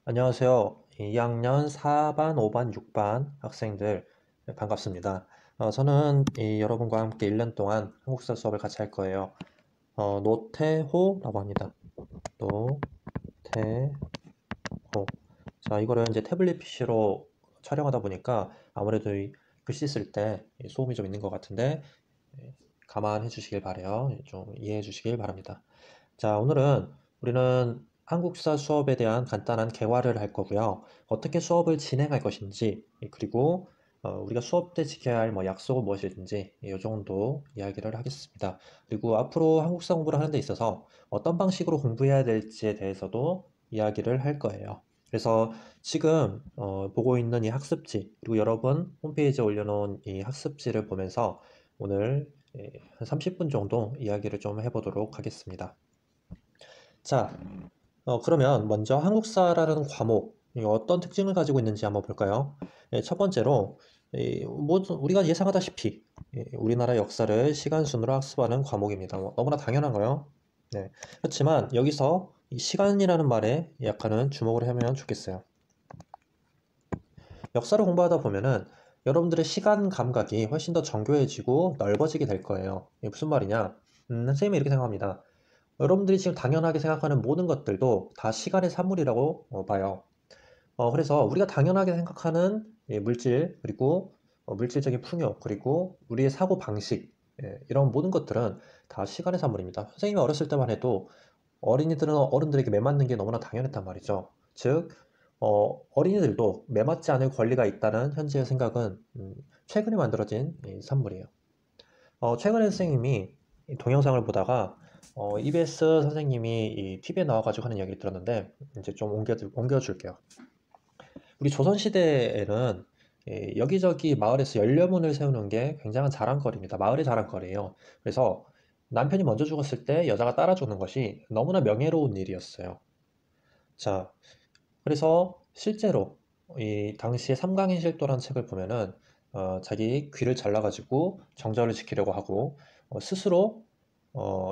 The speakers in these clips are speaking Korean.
안녕하세요. 2학년 4반, 5반, 6반 학생들 반갑습니다. 저는 여러분과 함께 1년 동안 한국사 수업을 같이 할 거예요. 노태호라고 합니다. 노태호. 자, 이거를 이제 태블릿 PC로 촬영하다 보니까 아무래도 이 글씨 쓸 때 소음이 좀 있는 것 같은데 감안해 주시길 바래요. 좀 이해해 주시길 바랍니다. 자, 오늘은 우리는 한국사 수업에 대한 간단한 개화를 할 거고요. 어떻게 수업을 진행할 것인지, 그리고 우리가 수업 때 지켜야 할 뭐 약속은 무엇이든지 이 정도 이야기를 하겠습니다. 그리고 앞으로 한국사 공부를 하는 데 있어서 어떤 방식으로 공부해야 될지에 대해서도 이야기를 할 거예요. 그래서 지금 보고 있는 이 학습지, 그리고 여러분 홈페이지에 올려놓은 이 학습지를 보면서 오늘 한 30분 정도 이야기를 좀 해보도록 하겠습니다. 자, 그러면 먼저 한국사라는 과목이 어떤 특징을 가지고 있는지 한번 볼까요? 첫 번째로, 우리가 예상하다시피 우리나라 역사를 시간 순으로 학습하는 과목입니다. 너무나 당연한 거요. 네. 그렇지만 여기서 이 시간이라는 말에 약간은 주목을 하면 좋겠어요. 역사를 공부하다 보면은 여러분들의 시간 감각이 훨씬 더 정교해지고 넓어지게 될 거예요. 이게 무슨 말이냐? 선생님이 이렇게 생각합니다. 여러분들이 지금 당연하게 생각하는 모든 것들도 다 시간의 산물이라고 봐요. 그래서 우리가 당연하게 생각하는 물질, 그리고 물질적인 풍요, 그리고 우리의 사고 방식, 이런 모든 것들은 다 시간의 산물입니다. 선생님이 어렸을 때만 해도 어린이들은 어른들에게 매맞는 게 너무나 당연했단 말이죠. 즉, 어린이들도 매맞지 않을 권리가 있다는 현재의 생각은 최근에 만들어진 이 산물이에요. 최근에 선생님이 이 동영상을 보다가 EBS 선생님이 이 TV에 나와가지고 하는 이야기를 들었는데 이제 좀 옮겨줄게요. 우리 조선시대에는 여기저기 마을에서 연료문을 세우는 게 굉장한 자랑거리입니다. 마을의 자랑거리예요. 그래서 남편이 먼저 죽었을 때 여자가 따라 죽는 것이 너무나 명예로운 일이었어요. 자, 그래서 실제로 이 당시에 삼강인실도라는 책을 보면은 자기 귀를 잘라가지고 정절을 지키려고 하고 스스로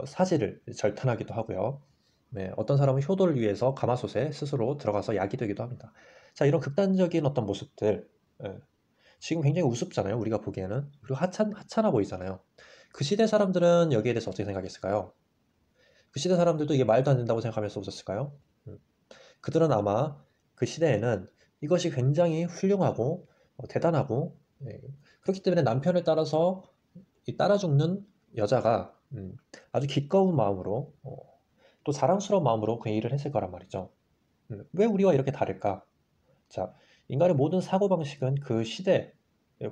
사지를 절단하기도 하고요. 네, 어떤 사람은 효도를 위해서 가마솥에 스스로 들어가서 약이 되기도 합니다. 자, 이런 극단적인 어떤 모습들, 예, 지금 굉장히 우습잖아요. 우리가 보기에는. 그리고 하찮아 보이잖아요. 그 시대 사람들은 여기에 대해서 어떻게 생각했을까요? 그 시대 사람들도 이게 말도 안 된다고 생각하면서 웃었을까요? 음, 그들은 아마 그 시대에는 이것이 굉장히 훌륭하고 대단하고, 그렇기 때문에 남편을 따라서 이 따라 죽는 여자가 아주 기꺼운 마음으로 또 자랑스러운 마음으로 그 일을 했을 거란 말이죠. 왜 우리와 이렇게 다를까? 자, 인간의 모든 사고방식은 그 시대,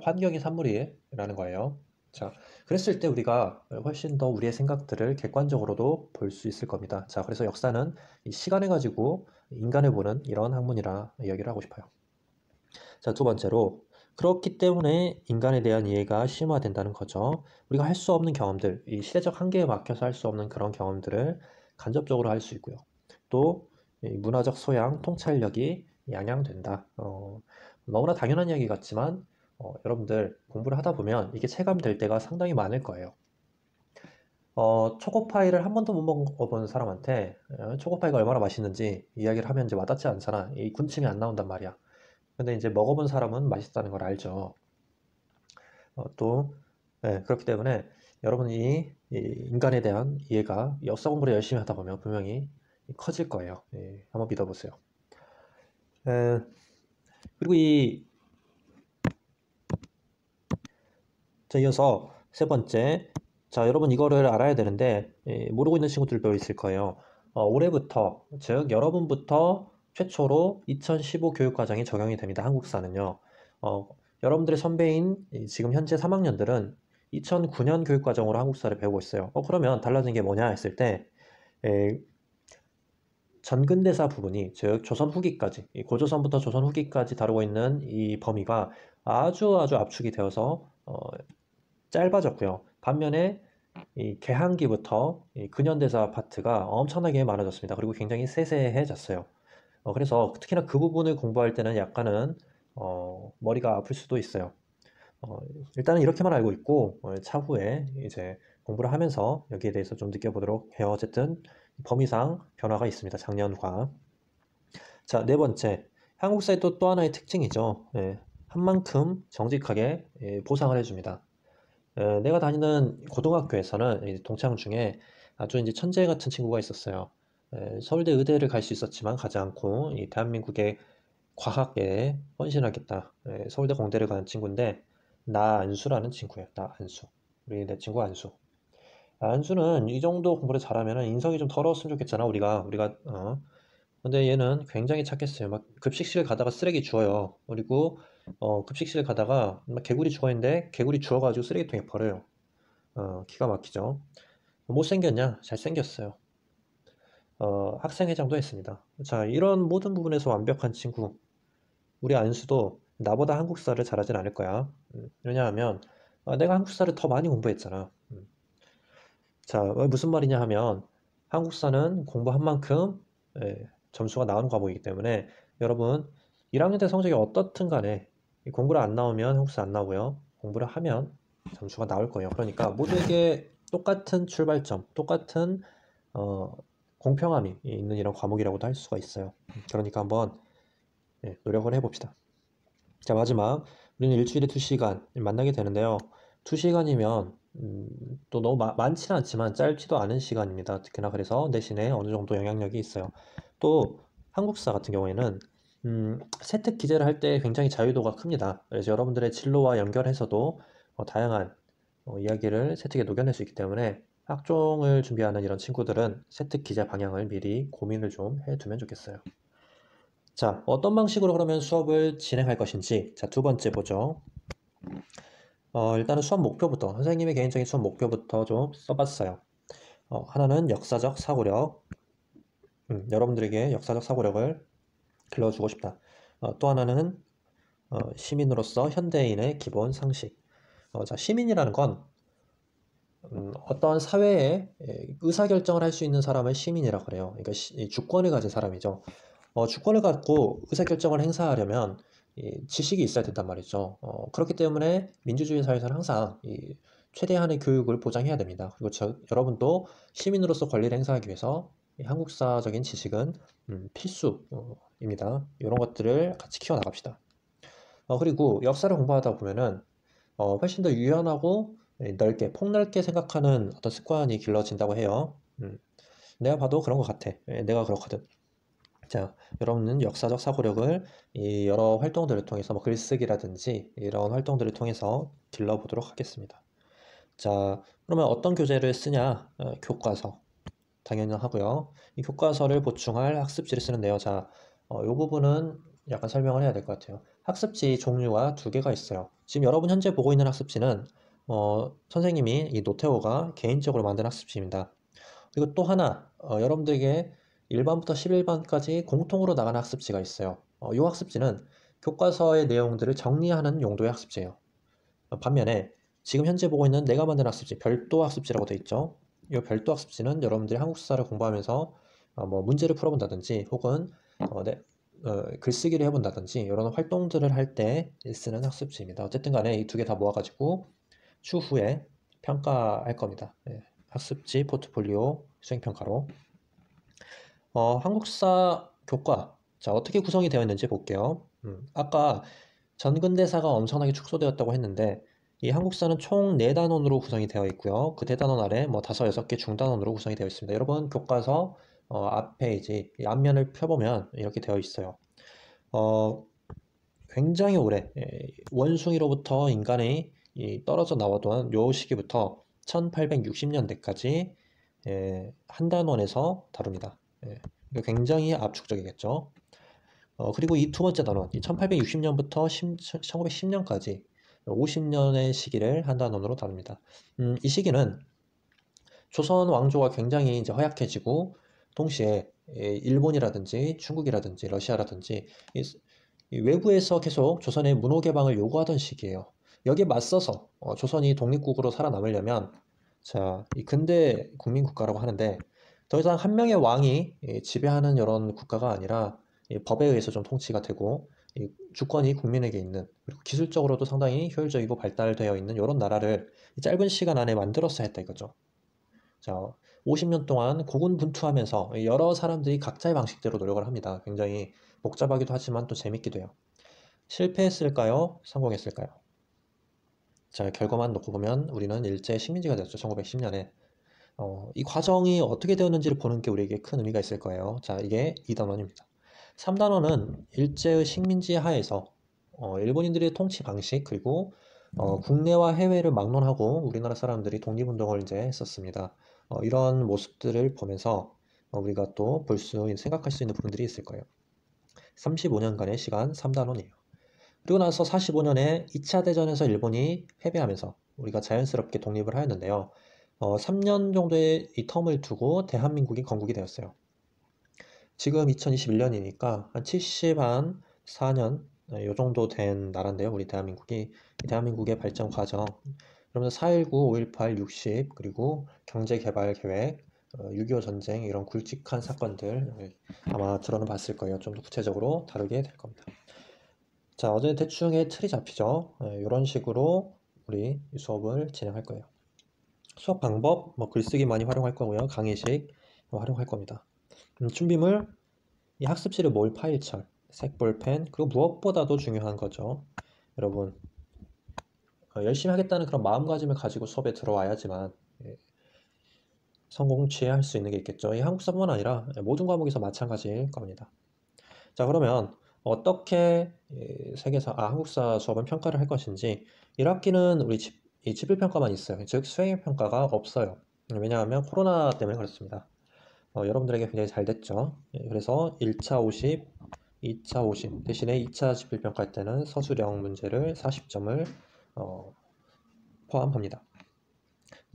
환경의 산물이라는 거예요. 자, 그랬을 때 우리가 훨씬 더 우리의 생각들을 객관적으로도 볼 수 있을 겁니다. 자, 그래서 역사는 이 시간을 가지고 인간을 보는 이런 학문이라 이야기를 하고 싶어요. 자, 두 번째로, 그렇기 때문에 인간에 대한 이해가 심화된다는 거죠. 우리가 할 수 없는 경험들, 이 시대적 한계에 막혀서 할 수 없는 그런 경험들을 간접적으로 할 수 있고요. 또, 이 문화적 소양, 통찰력이 양양된다. 너무나 당연한 이야기 같지만, 여러분들 공부를 하다 보면 이게 체감될 때가 상당히 많을 거예요. 초코파이를 한 번도 못 먹어본 사람한테 초코파이가 얼마나 맛있는지 이야기를 하면 이제 와닿지 않잖아. 이 군침이 안 나온단 말이야. 근데 이제 먹어본 사람은 맛있다는 걸 알죠. 또, 그렇기 때문에 여러분이 이 인간에 대한 이해가 역사 공부를 열심히 하다 보면 분명히 커질 거예요. 한번 믿어보세요. 에, 그리고 자, 이어서 세 번째. 자, 여러분 이거를 알아야 되는데, 모르고 있는 친구들도 있을 거예요. 올해부터, 즉, 여러분부터 최초로 2015 교육과정이 적용이 됩니다. 한국사는요. 어, 여러분들의 선배인 지금 현재 3학년들은 2009년 교육과정으로 한국사를 배우고 있어요. 그러면 달라진 게 뭐냐 했을 때, 에, 전근대사 부분이, 즉, 조선 후기까지, 이 고조선부터 조선 후기까지 다루고 있는 이 범위가 아주 아주 압축이 되어서, 짧아졌고요. 반면에 이 개항기부터 이 근현대사 파트가 엄청나게 많아졌습니다. 그리고 굉장히 세세해졌어요. 그래서 특히나 그 부분을 공부할 때는 약간은 머리가 아플 수도 있어요. 일단은 이렇게만 알고 있고 차후에 이제 공부를 하면서 여기에 대해서 좀 느껴보도록 해요. 어쨌든 범위상 변화가 있습니다. 작년과. 자, 네 번째. 한국사의 또 하나의 특징이죠. 한 만큼 정직하게 보상을 해줍니다. 내가 다니는 고등학교에서는 동창 중에 아주 이제 천재 같은 친구가 있었어요. 서울대 의대를 갈 수 있었지만 가지 않고 이 대한민국의 과학계에 헌신하겠다. 서울대 공대를 가는 친구인데 나안수라는 친구예요. 나안수. 내 친구 안수. 안수는 이 정도 공부를 잘하면 인성이 좀 더러웠으면 좋겠잖아. 우리가 근데 얘는 굉장히 착했어요. 막 급식실 가다가 쓰레기 주워요. 그리고 급식실 가다가 막 개구리 주워있는데 개구리 주워가지고 쓰레기통에 버려요. 기가 막히죠. 못생겼냐? 잘생겼어요. 학생회장도 했습니다. 자, 이런 모든 부분에서 완벽한 친구. 우리 안수도 나보다 한국사를 잘하진 않을 거야. 왜냐하면 내가 한국사를 더 많이 공부했잖아. 자, 무슨 말이냐 하면 한국사는 공부한 만큼 점수가 나오는 과목이기 때문에 여러분 1학년 때 성적이 어떻든 간에 공부를 안 나오면 한국사 안 나오고요. 공부를 하면 점수가 나올 거예요. 그러니까 모두에게 똑같은 출발점, 똑같은 어, 공평함이 있는 이런 과목이라고도 할 수가 있어요. 그러니까 한번 노력을 해봅시다. 자, 마지막 우리는 일주일에 2시간 만나게 되는데요. 2시간이면 또 너무 많지는 않지만 짧지도 않은 시간입니다. 특히나 그래서 내신에 어느 정도 영향력이 있어요. 또 한국사 같은 경우에는 세특 기재를 할 때 굉장히 자유도가 큽니다. 그래서 여러분들의 진로와 연결해서도 다양한 이야기를 세특에 녹여낼 수 있기 때문에 학종을 준비하는 이런 친구들은 세특 기재 방향을 미리 고민을 좀 해두면 좋겠어요. 자, 어떤 방식으로 그러면 수업을 진행할 것인지. 자, 두 번째 보죠. 일단은 수업 목표부터, 선생님의 개인적인 수업 목표부터 좀 써봤어요. 하나는 역사적 사고력. 여러분들에게 역사적 사고력을 길러주고 싶다. 또 하나는 시민으로서 현대인의 기본 상식. 자, 시민이라는 건 어떤 사회에 의사결정을 할 수 있는 사람을 시민이라고 그래요. 그러니까 주권을 가진 사람이죠. 주권을 갖고 의사결정을 행사하려면 지식이 있어야 된단 말이죠. 그렇기 때문에 민주주의 사회에서는 항상 최대한의 교육을 보장해야 됩니다. 그리고 여러분도 시민으로서 권리를 행사하기 위해서 한국사적인 지식은 필수입니다. 이런 것들을 같이 키워나갑시다. 그리고 역사를 공부하다 보면은 훨씬 더 유연하고 넓게, 폭넓게 생각하는 어떤 습관이 길러진다고 해요. 내가 봐도 그런 것 같아. 내가 그렇거든. 자, 여러분은 역사적 사고력을 이 여러 활동들을 통해서 뭐 글쓰기라든지 이런 활동들을 통해서 길러보도록 하겠습니다. 자, 그러면 어떤 교재를 쓰냐? 교과서. 당연히 하고요. 이 교과서를 보충할 학습지를 쓰는데요. 자, 이 부분은 약간 설명을 해야 될 것 같아요. 학습지 종류가 두 개가 있어요. 지금 여러분 현재 보고 있는 학습지는 선생님이 이 노태호가 개인적으로 만든 학습지입니다. 그리고 또 하나, 여러분들에게 1반부터 11반까지 공통으로 나가는 학습지가 있어요. 이 학습지는 교과서의 내용들을 정리하는 용도의 학습지예요. 반면에 지금 현재 보고 있는 내가 만든 학습지, 별도 학습지라고 되어 있죠. 이 별도 학습지는 여러분들이 한국사를 공부하면서 뭐 문제를 풀어본다든지 혹은 글쓰기를 해본다든지 이런 활동들을 할 때 쓰는 학습지입니다. 어쨌든 간에 이 두 개 다 모아가지고 추후에 평가할 겁니다. 학습지 포트폴리오 수행평가로. 한국사 교과. 자, 어떻게 구성이 되어 있는지 볼게요. 아까 전근대사가 엄청나게 축소되었다고 했는데, 이 한국사는 총 4단원으로 구성이 되어 있고요. 그 대단원 아래 뭐 5, 6개 중단원으로 구성이 되어 있습니다. 여러분, 교과서 앞페이지, 이 앞면을 펴보면 이렇게 되어 있어요. 굉장히 오래, 원숭이로부터 인간이 떨어져 나와던 요 시기부터 1860년대까지 한 단원에서 다룹니다. 굉장히 압축적이겠죠. 그리고 이 두 번째 단원, 1860년부터 1910년까지 50년의 시기를 한 단원으로 다룹니다. 이 시기는 조선 왕조가 굉장히 이제 허약해지고 동시에 일본이라든지 중국이라든지 러시아라든지 이 외부에서 계속 조선의 문호 개방을 요구하던 시기예요. 여기에 맞서서 조선이 독립국으로 살아남으려면 자, 이 근대 국민국가라고 하는데 더 이상 한 명의 왕이 지배하는 이런 국가가 아니라 법에 의해서 좀 통치가 되고 주권이 국민에게 있는 그리고 기술적으로도 상당히 효율적이고 발달되어 있는 이런 나라를 짧은 시간 안에 만들었어야 했다 이거죠. 자, 50년 동안 고군분투하면서 여러 사람들이 각자의 방식대로 노력을 합니다. 굉장히 복잡하기도 하지만 또 재밌기도 해요. 실패했을까요? 성공했을까요? 자, 결과만 놓고 보면 우리는 일제 식민지가 됐죠. 1910년에. 이 과정이 어떻게 되었는지를 보는 게 우리에게 큰 의미가 있을 거예요. 자, 이게 2단원입니다. 3단원은 일제의 식민지 하에서 일본인들의 통치 방식 그리고 국내와 해외를 막론하고 우리나라 사람들이 독립운동을 이제 했었습니다. 이런 모습들을 보면서 우리가 또 생각할 수 있는 부분들이 있을 거예요. 35년간의 시간 3단원이에요. 그리고 나서 45년에 2차 대전에서 일본이 패배하면서 우리가 자연스럽게 독립을 하였는데요. 3년 정도의 이 텀을 두고 대한민국이 건국이 되었어요. 지금 2021년이니까 한 74년 요 정도 된 나라인데요. 우리 대한민국이 대한민국의 발전 과정 그러면 4.19, 5.18, 60 그리고 경제개발계획 6.25 전쟁 이런 굵직한 사건들 아마 들어는 봤을 거예요. 좀 더 구체적으로 다루게 될 겁니다. 자, 어제 대충의 틀이 잡히죠. 이런 식으로 우리 수업을 진행할 거예요. 수업 방법, 글쓰기 많이 활용할 거고요. 강의식 활용할 겁니다. 준비물, 이 학습지를 모을 파일철, 색볼펜, 그리고 무엇보다도 중요한 거죠. 여러분, 열심히 하겠다는 그런 마음가짐을 가지고 수업에 들어와야지만 성공 취할 수 있는 게 있겠죠. 이 한국사뿐만 아니라 모든 과목에서 마찬가지일 겁니다. 자, 그러면 어떻게 한국사 수업은 평가를 할 것인지 1학기는 우리 이 지필평가만 있어요. 즉 수행평가가 없어요. 왜냐하면 코로나 때문에 그렇습니다. 여러분들에게 굉장히 잘 됐죠. 그래서 1차 50, 2차 50 대신에 2차 지필평가할 때는 서술형 문제를 40점을 포함합니다.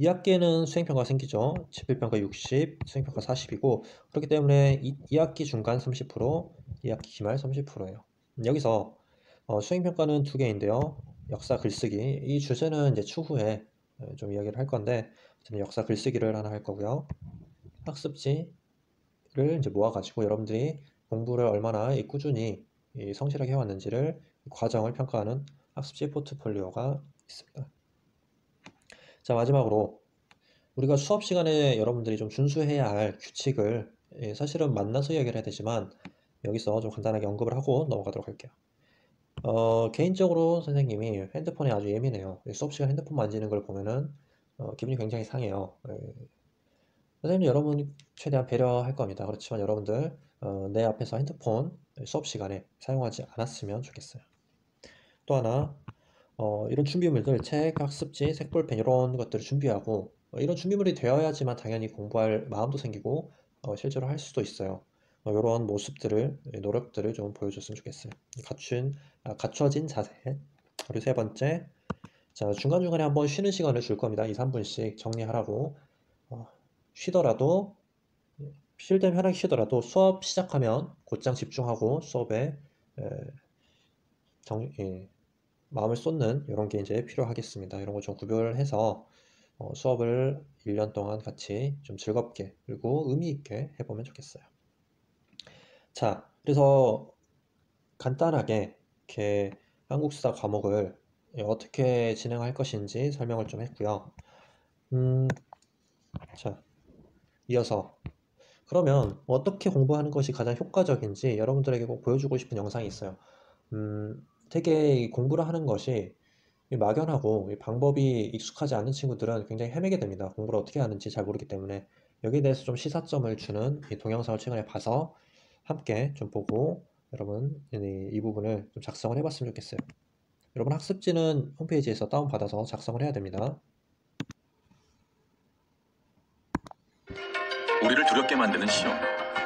2학기에는 수행평가 생기죠. 지필평가 60, 수행평가 40이고 그렇기 때문에 2학기 중간 30%, 2학기 기말 30%예요. 여기서 수행평가는 두 개인데요. 역사 글쓰기, 이 주제는 이제 추후에 좀 이야기를 할 건데 저는 역사 글쓰기를 하나 할 거고요. 학습지를 이제 모아가지고 여러분들이 공부를 얼마나 꾸준히 성실하게 해왔는지를 과정을 평가하는 학습지 포트폴리오가 있습니다. 자, 마지막으로 우리가 수업 시간에 여러분들이 좀 준수해야 할 규칙을 사실은 만나서 이야기를 해야 되지만 여기서 좀 간단하게 언급을 하고 넘어가도록 할게요. 개인적으로 선생님이 핸드폰에 아주 예민해요. 수업 시간 핸드폰 만지는 걸 보면은 기분이 굉장히 상해요. 선생님도 여러분 최대한 배려할 겁니다. 그렇지만 여러분들 내 앞에서 핸드폰 수업 시간에 사용하지 않았으면 좋겠어요. 또 하나 이런 준비물들, 책, 학습지, 색볼펜 이런 것들을 준비하고 이런 준비물이 되어야지만 당연히 공부할 마음도 생기고 실제로 할 수도 있어요. 이런 모습들을, 노력들을 좀 보여줬으면 좋겠어요. 갖춰진 자세. 그리고 세 번째, 자, 중간중간에 한번 쉬는 시간을 줄 겁니다. 2, 3분씩 정리하라고. 쉬더라도, 쉴 때 편하게 쉬더라도 수업 시작하면 곧장 집중하고 수업에 마음을 쏟는 이런 게 이제 필요하겠습니다. 이런 거 좀 구별해서 수업을 1년 동안 같이 좀 즐겁게 그리고 의미 있게 해보면 좋겠어요. 자, 그래서 간단하게 이렇게 한국사 과목을 어떻게 진행할 것인지 설명을 좀 했고요. 자, 이어서 그러면 어떻게 공부하는 것이 가장 효과적인지 여러분들에게 꼭 보여주고 싶은 영상이 있어요. 되게 공부를 하는 것이 막연하고 방법이 익숙하지 않은 친구들은 굉장히 헤매게 됩니다. 공부를 어떻게 하는지 잘 모르기 때문에 여기에 대해서 좀 시사점을 주는 이 동영상을 최근에 봐서 함께 좀 보고 여러분 이 부분을 좀 작성을 해봤으면 좋겠어요. 여러분 학습지는 홈페이지에서 다운받아서 작성을 해야 됩니다. 우리를 두렵게 만드는 시험.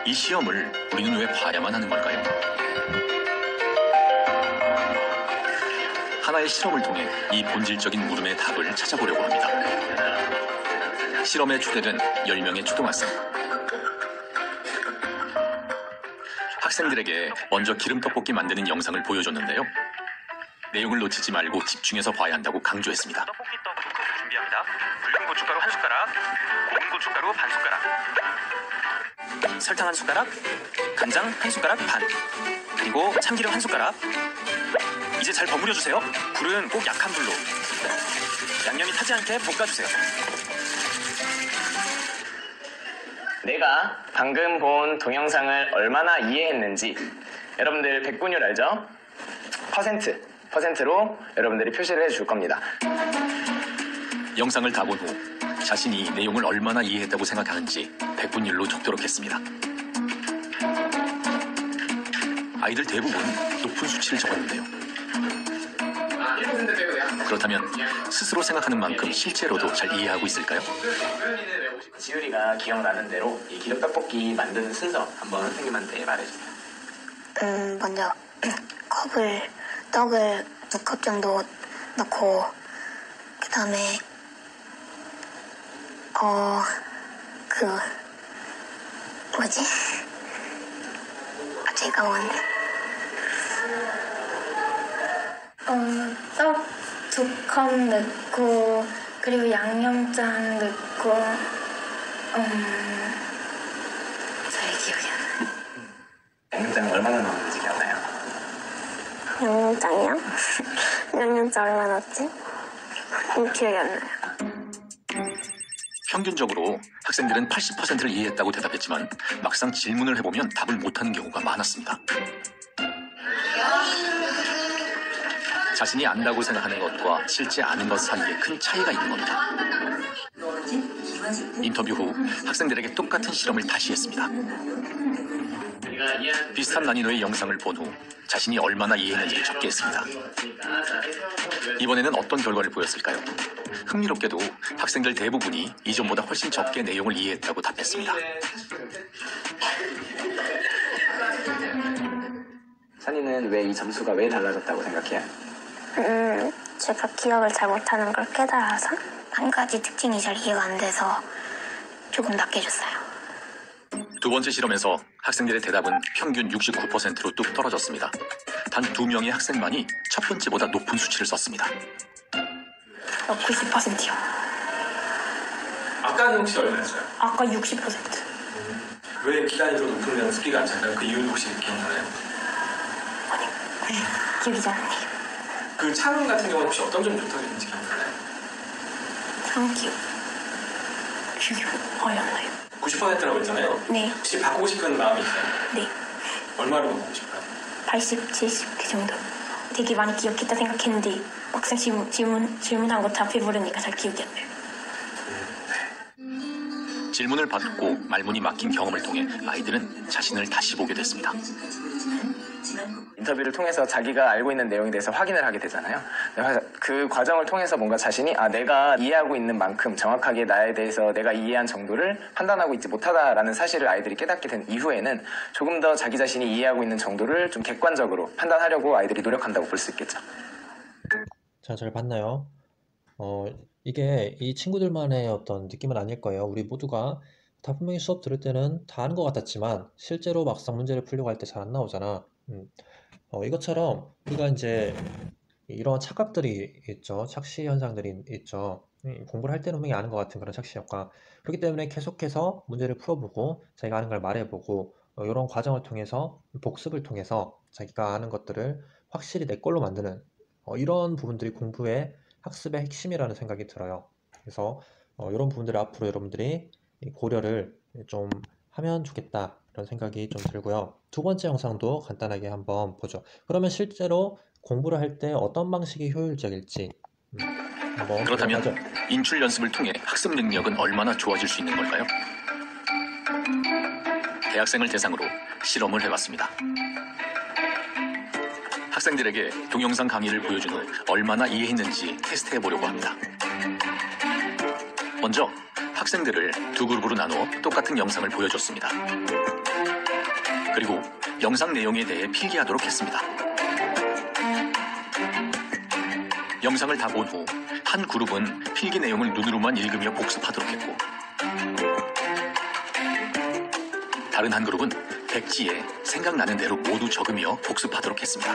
이 시험을 우리는 왜 봐야만 하는 걸까요? 하나의 실험을 통해 이 본질적인 물음의 답을 찾아보려고 합니다. 실험의 주제는 10명의 초등학생. 학생들에게 먼저 기름떡볶이 만드는 영상을 보여줬는데요. 내용을 놓치지 말고 집중해서 봐야 한다고 강조했습니다. 떡볶이 떡 2컵을 준비합니다. 붉은 고춧가루 1숟가락, 고운 고춧가루 반 숟가락, 설탕 1숟가락, 간장 1숟가락 반, 그리고 참기름 1숟가락. 이제 잘 버무려주세요. 불은 꼭 약한 불로. 양념이 타지 않게 볶아주세요. 내가 방금 본 동영상을 얼마나 이해했는지 여러분들 백분율 알죠? 퍼센트로 여러분들이 표시를 해줄 겁니다. 영상을 다 본 후 자신이 내용을 얼마나 이해했다고 생각하는지 백분율로 적도록 했습니다. 아이들 대부분 높은 수치를 적었는데요. 그렇다면 스스로 생각하는 만큼 실제로도 잘 이해하고 있을까요? 지율이가 기억나는 대로 이 기력떡볶이 만드는 순서 한번 선생님한테 말해주세요. 먼저 떡을 2컵 정도 넣고 그 다음에 뭐지? 갑자기 까먹었네. 떡 2컵 넣고 그리고 양념장 넣고 잘 기억이 안 나요. 양념장 얼마나 넣었는지 기억나요? 양념장이요? 양념장 얼마 넣었지? 기억이 안 나요. 평균적으로 학생들은 80%를 이해했다고 대답했지만 막상 질문을 해보면 답을 못하는 경우가 많았습니다. 자신이 안다고 생각하는 것과 실제 아는 것 사이에 큰 차이가 있는 겁니다. 인터뷰 후 학생들에게 똑같은 실험을 다시 했습니다. 비슷한 난이도의 영상을 본 후 자신이 얼마나 이해했는지를 적게 했습니다. 이번에는 어떤 결과를 보였을까요? 흥미롭게도 학생들 대부분이 이전보다 훨씬 적게 내용을 이해했다고 답했습니다. 선이는 왜 이 점수가 왜 달라졌다고 생각해요? 제가 기억을 잘 못하는 걸 깨달아서 한 가지 특징이 잘 이해가 안 돼서 조금 낮게 줬어요. 두 번째 실험에서 학생들의 대답은 평균 69%로 뚝 떨어졌습니다. 단 2명의 학생만이 첫 번째보다 높은 수치를 썼습니다. 90%요. 아까는 혹시 얼마였어요? 아까 60%. 왜 기간이 더 높으면 습기가 안 차요? 그 이유는 혹시 기억나나요? 기억이 잘 안 나요. 그 창 같은 경우는 혹시 어떤 점이 좋다고 했는지 기억나나요? 기억이 아예 안 나요. 90%라고 했잖아요. 네. 혹시 바꾸고 싶은 마음이 있어요? 네. 얼마로 바꾸고 싶어요? 80, 70 그 정도. 되게 많이 기억했다 생각했는데 막상 질문한 거 답해 부르니까 잘 기억이 안 나요. 질문을 받고 말문이 막힌 경험을 통해 아이들은 자신을 다시 보게 됐습니다. 인터뷰를 통해서 자기가 알고 있는 내용에 대해서 확인을 하게 되잖아요. 그 과정을 통해서 뭔가 자신이 내가 이해하고 있는 만큼 정확하게 나에 대해서 내가 이해한 정도를 판단하고 있지 못하다라는 사실을 아이들이 깨닫게 된 이후에는 조금 더 자기 자신이 이해하고 있는 정도를 좀 객관적으로 판단하려고 아이들이 노력한다고 볼 수 있겠죠. 자, 잘 봤나요? 이게 이 친구들만의 어떤 느낌은 아닐 거예요. 우리 모두가 다 분명히 수업 들을 때는 다 아는 것 같았지만 실제로 막상 문제를 풀려고 할 때 잘 안 나오잖아. 이것처럼 우리가 이제 이런 착각들이 있죠. 착시 현상들이 있죠. 공부를 할 때는 분명히 아는 것 같은 그런 착시 효과. 그렇기 때문에 계속해서 문제를 풀어보고 자기가 아는 걸 말해보고 이런 과정을 통해서 복습을 통해서 자기가 아는 것들을 확실히 내 걸로 만드는 이런 부분들이 공부의 학습의 핵심이라는 생각이 들어요. 그래서 이런 부분들을 앞으로 여러분들이 고려를 좀 하면 좋겠다 이런 생각이 좀 들고요. 두 번째 영상도 간단하게 한번 보죠. 그러면 실제로 공부를 할 때 어떤 방식이 효율적일지 한번 그렇다면 보죠. 인출 연습을 통해 학습 능력은 얼마나 좋아질 수 있는 걸까요? 대학생을 대상으로 실험을 해봤습니다. 학생들에게 동영상 강의를 보여준 후 얼마나 이해했는지 테스트해보려고 합니다. 먼저 학생들을 두 그룹으로 나누어 똑같은 영상을 보여줬습니다. 그리고 영상 내용에 대해 필기하도록 했습니다. 영상을 다 본 후 한 그룹은 필기 내용을 눈으로만 읽으며 복습하도록 했고 다른 한 그룹은 백지에 생각나는 대로 모두 적으며 복습하도록 했습니다.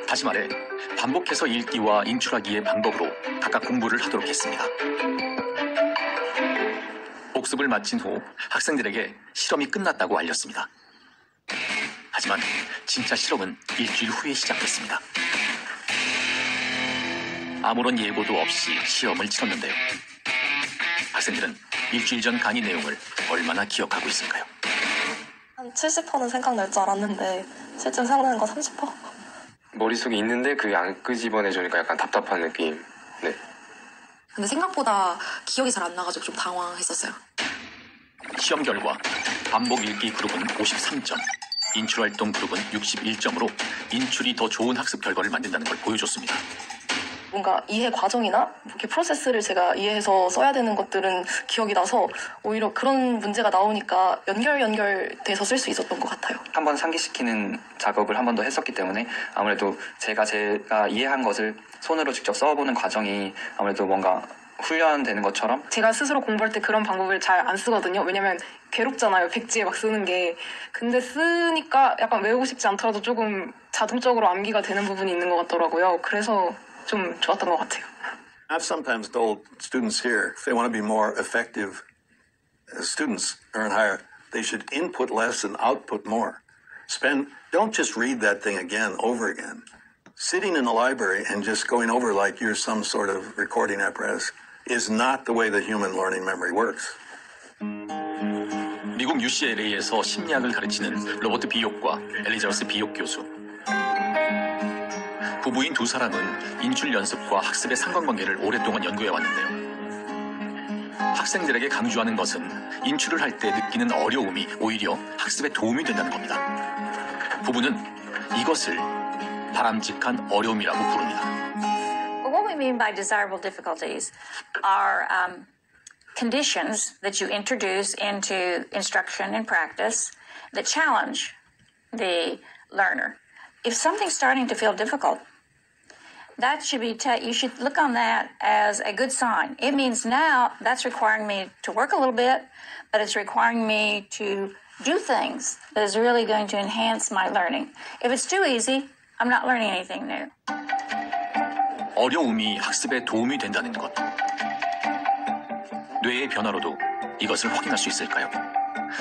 다시 말해 반복해서 읽기와 인출하기의 방법으로 각각 공부를 하도록 했습니다. 복습을 마친 후 학생들에게 실험이 끝났다고 알렸습니다. 하지만 진짜 실험은 일주일 후에 시작됐습니다. 아무런 예고도 없이 시험을 치렀는데요. 학생들은 일주일 전 강의 내용을 얼마나 기억하고 있을까요? 한 70%는 생각날 줄 알았는데 실제로 생각나는 건 30%? 머릿속에 있는데 그게 안 끄집어내주니까 약간 답답한 느낌. 네. 근데 생각보다 기억이 잘 안 나가지고 좀 당황했었어요. 시험 결과 반복 읽기 그룹은 53점, 인출활동 그룹은 61점으로 인출이 더 좋은 학습 결과를 만든다는 걸 보여줬습니다. 뭔가 이해 과정이나 이렇게 프로세스를 제가 이해해서 써야 되는 것들은 기억이 나서 오히려 그런 문제가 나오니까 연결돼서 쓸 수 있었던 것 같아요. 한번 상기시키는 작업을 한 번 더 했었기 때문에 아무래도 제가 이해한 것을 손으로 직접 써보는 과정이 아무래도 뭔가 훈련되는 것처럼 제가 스스로 공부할 때 그런 방법을 잘 안 쓰거든요. 왜냐면 괴롭잖아요. 백지에 막 쓰는 게. 근데 쓰니까 약간 외우고 싶지 않더라도 조금 자동적으로 암기가 되는 부분이 있는 것 같더라고요. 그래서 좀 좋았던 것 같아요. I've sometimes told students here if they want to be more effective as students, earn higher, they should input less and output more. Don't just read that thing again, over again. Sitting in a library and just going over like you're some sort of recording apparatus is not the way the human learning memory works. 미국 UCLA에서 심리학을 가르치는 로버트 비옥과 엘리자베스 비옥 교수. 부부인 두 사람은 인출 연습과 학습의 상관관계를 오랫동안 연구해 왔는데요. 학생들에게 강조하는 것은 인출을 할 때 느끼는 어려움이 오히려 학습에 도움이 된다는 겁니다. 부부는 이것을 바람직한 어려움이라고 부릅니다. What we mean by desirable difficulties are conditions that you introduce into instruction and practice that challenge the learner. If something's starting to feel difficult, that should be you should look on that as a good sign. It means now that's requiring me to work a little bit, but it's requiring me to do things that is really going to enhance my learning. If it's too easy, I'm not learning anything new. 어려움이 학습에 도움이 된다는 것. 뇌의 변화로도 이것을 확인할 수 있을까요?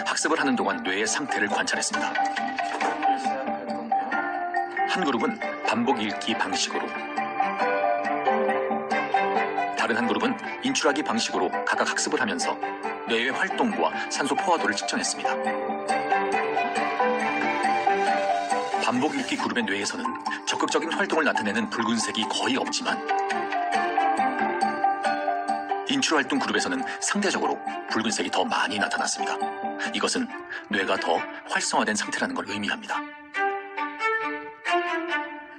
학습을 하는 동안 뇌의 상태를 관찰했습니다. 한 그룹은 반복 읽기 방식으로, 다른 한 그룹은 인출하기 방식으로 각각 학습을 하면서 뇌의 활동과 산소 포화도를 측정했습니다. 반복 읽기 그룹의 뇌에서는 적극적인 활동을 나타내는 붉은색이 거의 없지만 인출 활동 그룹에서는 상대적으로 붉은색이 더 많이 나타났습니다. 이것은 뇌가 더 활성화된 상태라는 걸 의미합니다.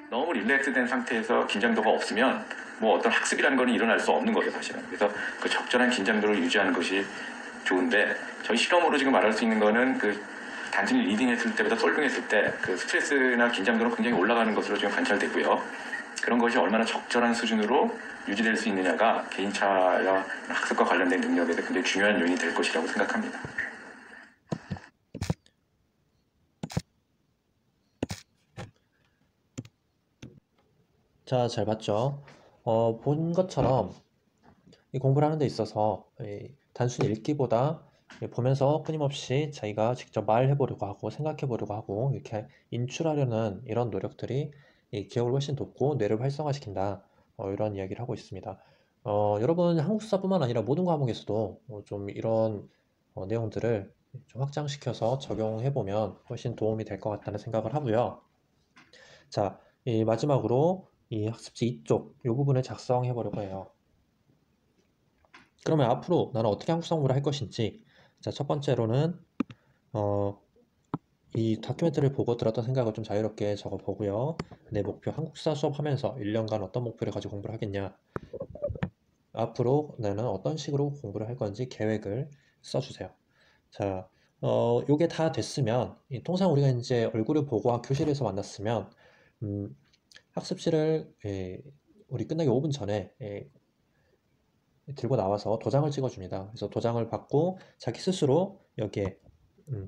너무 릴렉스된 상태에서 긴장도가 없으면 어떤 학습이라는 건 일어날 수 없는 거예요, 사실은. 그래서 그 적절한 긴장도를 유지하는 것이 좋은데, 저희 실험으로 지금 말할 수 있는 거는 단순히 리딩했을 때보다 솔빙했을 때 스트레스나 긴장도는 굉장히 올라가는 것으로 지금 관찰되고요. 그런 것이 얼마나 적절한 수준으로 유지될 수 있느냐가 개인차와 학습과 관련된 능력에서 굉장히 중요한 요인이 될 것이라고 생각합니다. 자, 잘 봤죠? 본 것처럼 이 공부를 하는 데 있어서 단순히 읽기보다 보면서 끊임없이 자기가 직접 말해보려고 하고 생각해보려고 하고 이렇게 인출하려는 이런 노력들이 이 기억을 훨씬 돋고 뇌를 활성화시킨다. 이런 이야기를 하고 있습니다. 여러분 한국사뿐만 아니라 모든 과목에서도 좀 이런 내용들을 좀 확장시켜서 적용해보면 훨씬 도움이 될 것 같다는 생각을 하고요. 자, 이 마지막으로 이 학습지 2쪽 이 부분을 작성해 보려고 해요. 그러면 앞으로 나는 어떻게 한국사 공부를 할 것인지, 자, 첫 번째로는 이 다큐멘터리를 보고 들었던 생각을 좀 자유롭게 적어 보고요. 내 목표, 한국사 수업하면서 1년간 어떤 목표를 가지고 공부를 하겠냐, 앞으로 나는 어떤 식으로 공부를 할 건지 계획을 써주세요. 자, 요게 다 됐으면 통상 우리가 이제 얼굴을 보고 교실에서 만났으면 학습지를 우리 끝나기 5분 전에 들고 나와서 도장을 찍어줍니다. 그래서 도장을 받고 자기 스스로 여기에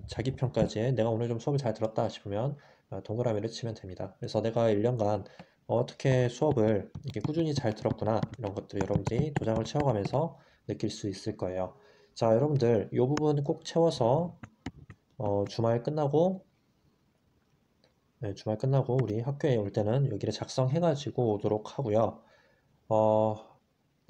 자기 평가지에 내가 오늘 좀 수업을 잘 들었다 싶으면 동그라미를 치면 됩니다. 그래서 내가 1년간 어떻게 수업을 이렇게 꾸준히 잘 들었구나, 이런 것들 여러분들이 도장을 채워가면서 느낄 수 있을 거예요. 자, 여러분들 이 부분 꼭 채워서 주말 끝나고 우리 학교에 올 때는 여기를 작성해 가지고 오도록 하고요.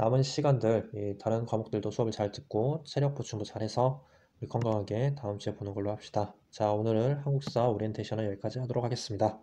남은 시간들 다른 과목들도 수업을 잘 듣고 체력 보충도 잘해서 우리 건강하게 다음 주에 보는 걸로 합시다. 자, 오늘은 한국사 오리엔테이션은 여기까지 하도록 하겠습니다.